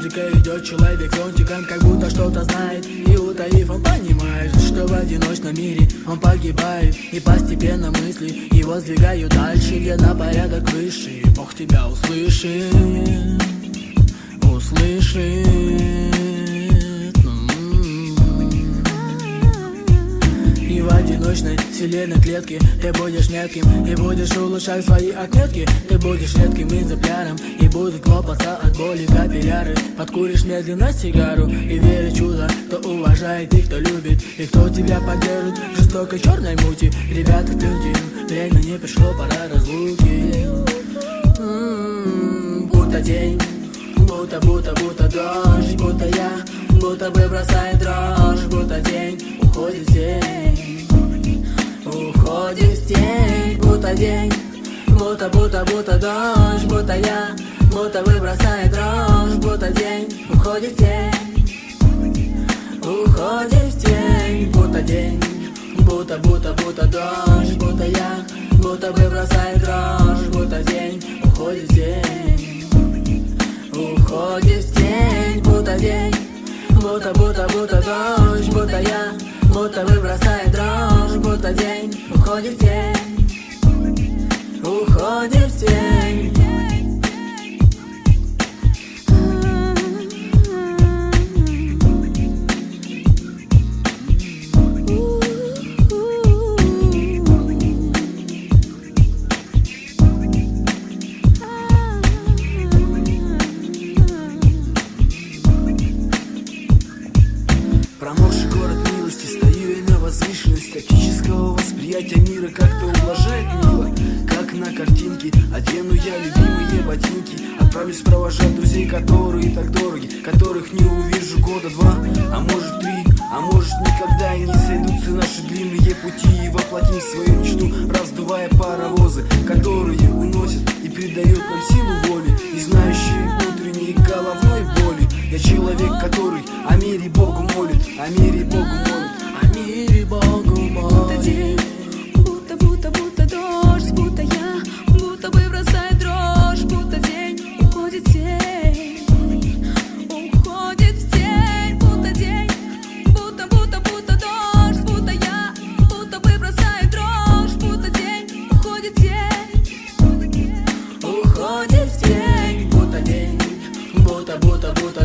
музыка идет, человек зонтиком как будто что-то знает. И утаив, он понимает, что в одиночном мире он погибает. И постепенно мысли его сдвигают дальше, где на порядок выше. Бог тебя услышит, услышит. И в одиночной вселенной клетки ты будешь метким и будешь улучшать свои отметки. Ты будешь редким экземпляром и будут лопаться от боли капилляры. Подкуришь медленно сигару и веришь в чудо, кто уважает и кто любит, и кто тебя поддержит в жестокой черной мути. Ребята, плюньте, время не пришло, пора разлуки. Будто день, будто дождь, будто я, будто бы бросает дрожь. Будто день уходит в тень, уходит в тень. Будто день, будто дождь, будто я, будто бы бросает дрожь. Будто день уходит в тень, уходит в тень. Будто день, будто дождь, будто я, будто бы бросает дрожь. Будто день уходит в тень, уходит в тень. Будто день, будто дождь, будто я, будто бы бросает дрожь. Будто день уходит в тень, уходит в тень. Промокший город милости, стою я на возвышенность оптического восприятия мира. Как-то ублажает мило, как на картинке. Одену я любимые ботинки, отправлюсь провожать друзей, которые так дороги, которых не увижу года два, а может 3, а может никогда и не сойдутся наши длинные пути. И воплотим свою мечту, раздувая паровозы, которые уносят и придают нам силу воли, не знающие утренней головной боли. Я человек, который о мире Богу молит, о мире Богу молит, о мире Богу молит. Будто день, будто дождь, будто я, будто бы бросает дрожь. Будто день уходит в тень, уходит в тень. Будто день, будто дождь, будто я, будто бы бросает дрожь. Будто день уходит в тень, уходит в тень. Будто день, будто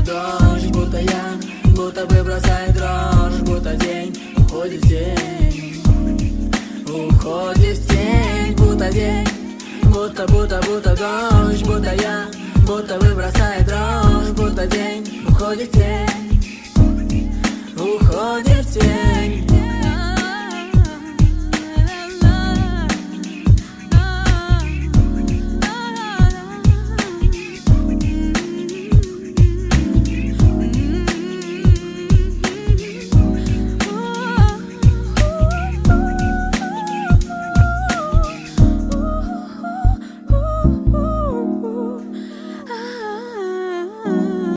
дождь, будто я, будто бы бросает дрожь. Будто день уходит в тень, уходит в тень. Будто день, будто дождь, будто я, будто бы бросает дрожь. Будто день уходит в тень, уходит в тень.